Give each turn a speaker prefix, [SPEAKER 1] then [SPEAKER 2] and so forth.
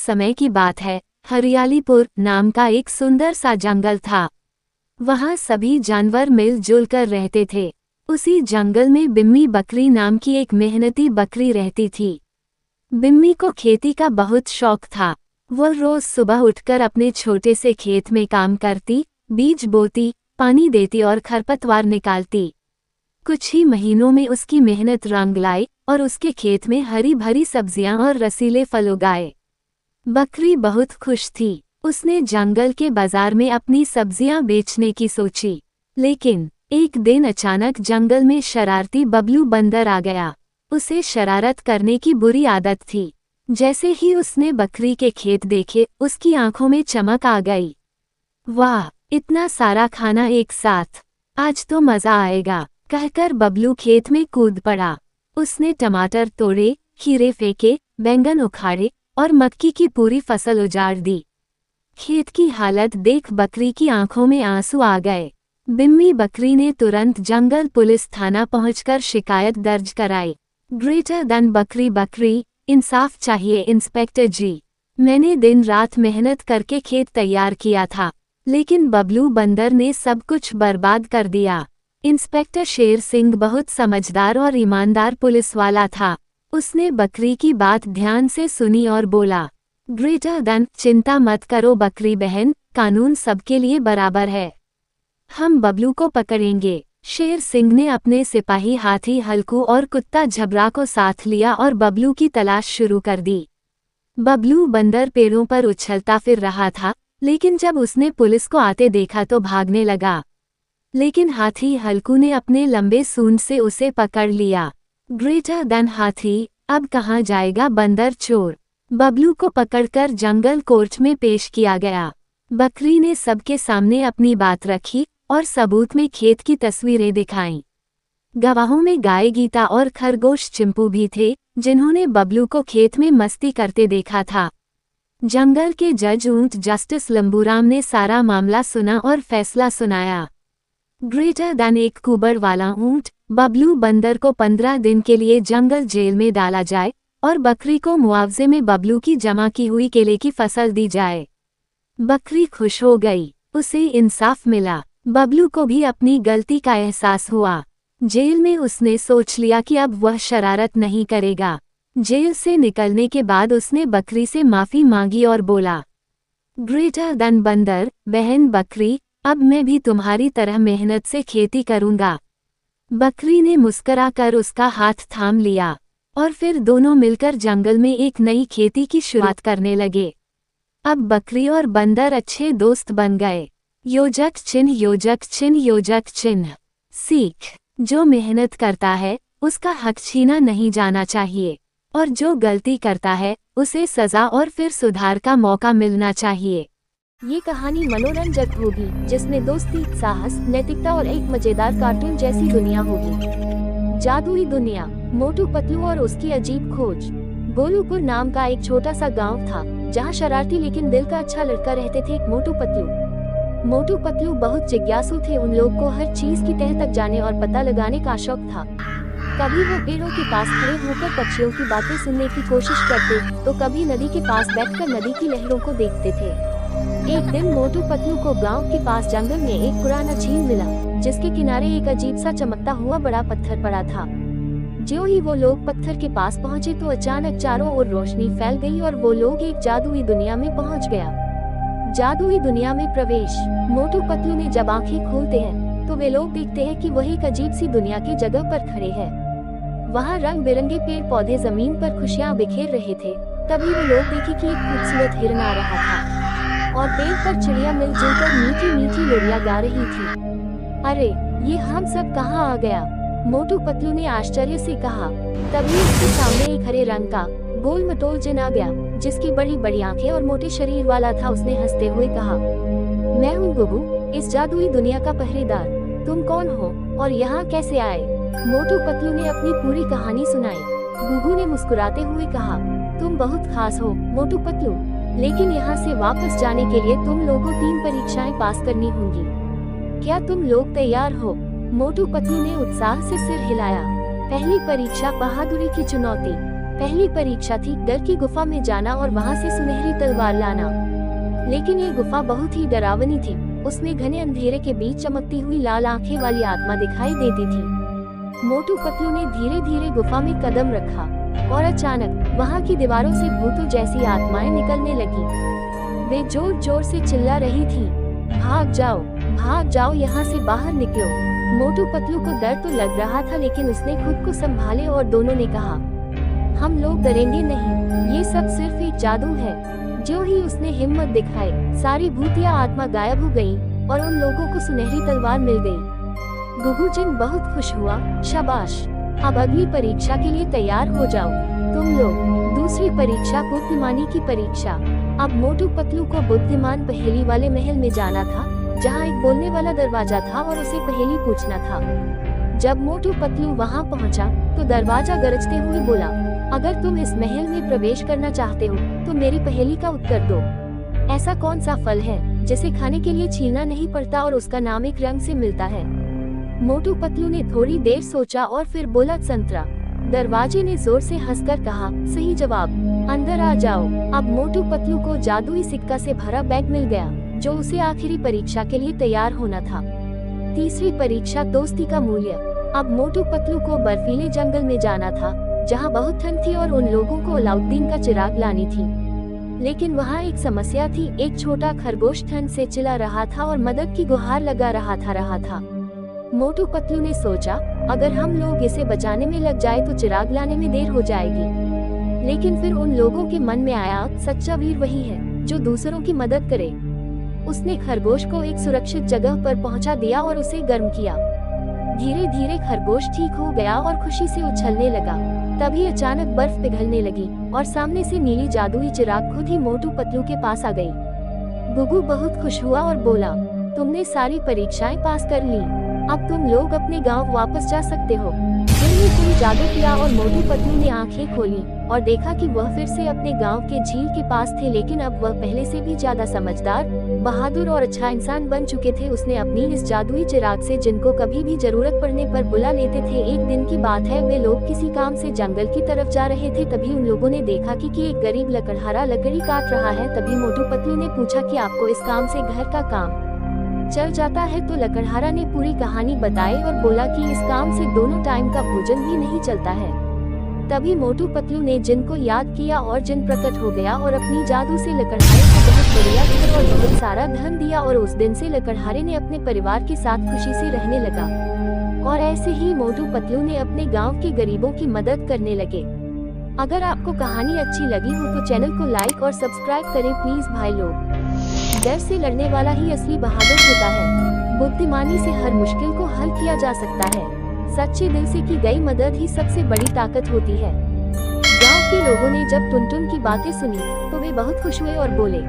[SPEAKER 1] समय की बात है। हरियालीपुर नाम का एक सुंदर सा जंगल था। वहाँ सभी जानवर मिलजुल कर रहते थे। उसी जंगल में बिम्मी बकरी नाम की एक मेहनती बकरी रहती थी। बिम्मी को खेती का बहुत शौक था। वह रोज सुबह उठकर अपने छोटे से खेत में काम करती, बीज बोती, पानी देती और खरपतवार निकालती। कुछ ही महीनों में उसकी मेहनत रंग लाई और उसके खेत में हरी भरी सब्जियां और रसीले फल उगाए। बकरी बहुत खुश थी। उसने जंगल के बाजार में अपनी सब्जियां बेचने की सोची। लेकिन एक दिन अचानक जंगल में शरारती बबलू बंदर आ गया। उसे शरारत करने की बुरी आदत थी। जैसे ही उसने बकरी के खेत देखे, उसकी आंखों में चमक आ गई। वाह, इतना सारा खाना एक साथ, आज तो मजा आएगा, कहकर बबलू खेत में कूद पड़ा। उसने टमाटर तोड़े, खीरे फेंके, बैंगन उखाड़े और मक्की की पूरी फसल उजाड़ दी। खेत की हालत देख बकरी की आंखों में आंसू आ गए। बिम्मी बकरी ने तुरंत जंगल पुलिस थाना पहुंचकर शिकायत दर्ज कराई। ग्रेटर देन बकरी बकरी, इंसाफ चाहिए इंस्पेक्टर जी। मैंने दिन रात मेहनत करके खेत तैयार किया था, लेकिन बबलू बंदर ने सब कुछ बर्बाद कर दिया। इंस्पेक्टर शेर सिंह बहुत समझदार और ईमानदार पुलिस वाला था। उसने बकरी की बात ध्यान से सुनी और बोला, ग्रेटर देन, चिंता मत करो बकरी बहन, कानून सबके लिए बराबर है। हम बबलू को पकड़ेंगे। शेर सिंह ने अपने सिपाही हाथी हल्कू और कुत्ता झबरा को साथ लिया और बबलू की तलाश शुरू कर दी। बबलू बंदर पेड़ों पर उछलता फिर रहा था, लेकिन जब उसने पुलिस को आते देखा तो भागने लगा। लेकिन हाथी हल्कू ने अपने लंबे सूंड से उसे पकड़ लिया। ग्रेटर देन हाथी, अब कहाँ जाएगा बंदर चोर। बबलू को पकड़कर जंगल कोर्ट में पेश किया गया। बकरी ने सबके सामने अपनी बात रखी और सबूत में खेत की तस्वीरें दिखाईं। गवाहों में गाय गीता और खरगोश चिंपू भी थे, जिन्होंने बबलू को खेत में मस्ती करते देखा था। जंगल के जज ऊंट जस्टिस लंबूराम ने सारा मामला सुना और फैसला सुनाया। ग्रेटर देन एक कुबड़ वाला ऊंट, बबलू बंदर को 15 दिन के लिए जंगल जेल में डाला जाए और बकरी को मुआवजे में बबलू की जमा की हुई केले की फसल दी जाए। बकरी खुश हो गई, उसे इंसाफ मिला। बबलू को भी अपनी गलती का एहसास हुआ। जेल में उसने सोच लिया कि अब वह शरारत नहीं करेगा। जेल से निकलने के बाद उसने बकरी से माफी मांगी और बोला, ग्रेटर देन बंदर, बहन बकरी, अब मैं भी तुम्हारी तरह मेहनत से खेती करूंगा। बकरी ने मुस्कुराकर उसका हाथ थाम लिया और फिर दोनों मिलकर जंगल में एक नई खेती की शुरुआत करने लगे। अब बकरी और बंदर अच्छे दोस्त बन गए। योजक चिन्ह योजक चिन्ह योजक चिन्ह। सीख, जो मेहनत करता है उसका हक छीना नहीं जाना चाहिए, और जो गलती करता है उसे सजा और फिर सुधार का मौका मिलना चाहिए।
[SPEAKER 2] ये कहानी मनोरंजक होगी, जिसमें दोस्ती, साहस, नैतिकता और एक मजेदार कार्टून जैसी दुनिया होगी। जादुई दुनिया, मोटू पतलू और उसकी अजीब खोज। गोलूपुर नाम का एक छोटा सा गांव था, जहां शरारती लेकिन दिल का अच्छा लड़का रहते थे, मोटू पतलू। मोटू पतलू बहुत जिज्ञासु थे। उन लोग को हर चीज की तह तक जाने और पता लगाने का शौक था। कभी वो पेड़ों के पास खड़े होकर पक्षियों की बातें सुनने की कोशिश करते, तो कभी नदी के पास बैठकर नदी की लहरों को देखते थे। एक दिन मोटू पतलू को गांव के पास जंगल में एक पुराना झील मिला, जिसके किनारे एक अजीब सा चमकता हुआ बड़ा पत्थर पड़ा था। ज्यों ही वो लोग पत्थर के पास पहुँचे तो अचानक चारों ओर रोशनी फैल गई और वो लोग एक जादुई दुनिया में पहुँच गया। जादुई दुनिया में प्रवेश। मोटू पतलू ने जब आंखें खोलते हैं तो वे लोग देखते हैं कि वह एक अजीब सी दुनिया की जगह पर खड़े हैं। वहाँ रंग बिरंगे पेड़ पौधे जमीन पर खुशियाँ बिखेर रहे थे। तभी वो लोग देखे कि एक खूबसूरत हिरन आ रहा था और पेड़ पर चिड़िया मिलजुल कर मीठी मीठी लोरियां गा रही थी। अरे, ये हम सब कहाँ आ गया? मोटू पतलू ने आश्चर्य से कहा। तभी उसके सामने एक हरे रंग का गोल मटोल जिन आ गया, जिसकी बड़ी बड़ी आंखें और मोटे शरीर वाला था। उसने हंसते हुए कहा, मैं हूँ गुगू, इस जादुई दुनिया का पहरेदार। तुम कौन हो और यहाँ कैसे आए? मोटू पतलू ने अपनी पूरी कहानी सुनाई। गुगू ने मुस्कुराते हुए कहा, तुम बहुत खास हो मोटू पतलू, लेकिन यहाँ से वापस जाने के लिए तुम लोगों 3 परीक्षाएं पास करनी होंगी। क्या तुम लोग तैयार हो? मोटू पतलू ने उत्साह से सिर हिलाया। पहली परीक्षा, बहादुरी की चुनौती। पहली परीक्षा थी डर की गुफा में जाना और वहाँ से सुनहरी तलवार लाना। लेकिन ये गुफा बहुत ही डरावनी थी। उसमें घने अंधेरे के बीच चमकती हुई लाल आंखें वाली आत्मा दिखाई देती थी। मोटू पतलू ने धीरे धीरे गुफा में कदम रखा और अचानक वहाँ की दीवारों से भूतों जैसी आत्माएं निकलने लगी। वे जोर जोर से चिल्ला रही थी, भाग जाओ, यहाँ से बाहर निकलो। मोटू पतलू को डर तो लग रहा था, लेकिन उसने खुद को संभाले और दोनों ने कहा, हम लोग डरेंगे नहीं, ये सब सिर्फ एक जादू है। जो ही उसने हिम्मत दिखाई, सारी भूतिया आत्मा गायब हो गयी और उन लोगों को सुनहरी तलवार मिल गई। गुगु जिन बहुत खुश हुआ, शाबाश, अब अगली परीक्षा के लिए तैयार हो जाओ तुम लोग। दूसरी परीक्षा बुद्धिमानी की परीक्षा। अब मोटू पतलू को बुद्धिमान पहेली वाले महल में जाना था, जहाँ एक बोलने वाला दरवाजा था और उसे पहेली पूछना था। जब मोटू पतलू वहाँ पहुँचा तो दरवाजा गरजते हुए बोला, अगर तुम इस महल में प्रवेश करना चाहते हो तो मेरी पहेली का उत्तर दो। ऐसा कौन सा फल है जिसे खाने के लिए छीलना नहीं पड़ता और उसका नाम एक रंग से मिलता है? मोटू पतलू ने थोड़ी देर सोचा और फिर बोला, संतरा। दरवाजे ने जोर से हंसकर कहा, सही जवाब, अंदर आ जाओ। अब मोटू पतलू को जादुई सिक्का से भरा बैग मिल गया, जो उसे आखिरी परीक्षा के लिए तैयार होना था। तीसरी परीक्षा दोस्ती का मूल्य। अब मोटू पतलू को बर्फीले जंगल में जाना था, जहाँ बहुत ठंड थी और उन लोगों को अलाउद्दीन का चिराग लानी थी। लेकिन वहाँ एक समस्या थी, एक छोटा खरगोश ठंड से चिल्ला रहा था और मदद की गुहार लगा रहा था। मोटू पतलू ने सोचा, अगर हम लोग इसे बचाने में लग जाए तो चिराग लाने में देर हो जाएगी। लेकिन फिर उन लोगों के मन में आया, सच्चा वीर वही है जो दूसरों की मदद करे। उसने खरगोश को एक सुरक्षित जगह पर पहुंचा दिया और उसे गर्म किया। धीरे धीरे खरगोश ठीक हो गया और खुशी से उछलने लगा। तभी अचानक बर्फ पिघलने लगी और सामने से नीली जादुई चिराग खुद ही मोटू पतलू के पास आ गई। गुगु बहुत खुश हुआ और बोला, तुमने सारी परीक्षाएं पास कर ली, अब तुम लोग अपने गांव वापस जा सकते हो। जिनने कोई जादू किया और मोटू पतलू ने आंखें खोली और देखा कि वह फिर से अपने गांव के झील के पास थे, लेकिन अब वह पहले से भी ज्यादा समझदार, बहादुर और अच्छा इंसान बन चुके थे। उसने अपनी इस जादुई चिराग से जिनको कभी भी जरूरत पड़ने पर बुला लेते थे। एक दिन की बात है, वे लोग किसी काम से जंगल की तरफ जा रहे थे। तभी उन लोगों ने देखा कि एक गरीब लकड़हारा लकड़ी काट रहा है। तभी मोटू पतलू ने पूछा कि आपको इस काम से घर का काम चल जाता है? तो लकड़हारा ने पूरी कहानी बताई और बोला कि इस काम से दोनों टाइम का भोजन भी नहीं चलता है। तभी मोटू पतलू ने जिन को याद किया और जिन प्रकट हो गया और अपनी जादू से लकड़हारे को बहुत बढ़िया घर और बहुत सारा धन दिया। और उस दिन से लकड़हारे ने अपने परिवार के साथ खुशी से रहने लगा। और ऐसे ही मोटू पतलू ने अपने गाँव के गरीबों की मदद करने लगे। अगर आपको कहानी अच्छी लगी हो तो चैनल को लाइक और सब्सक्राइब करें प्लीज भाई लोग। डर से लड़ने वाला ही असली बहादुर होता है। बुद्धिमानी से हर मुश्किल को हल किया जा सकता है। सच्चे दिल से की गई मदद ही सबसे बड़ी ताकत होती है। गांव के लोगों ने जब टुनटुन की बातें सुनी तो वे बहुत खुश हुए और बोले,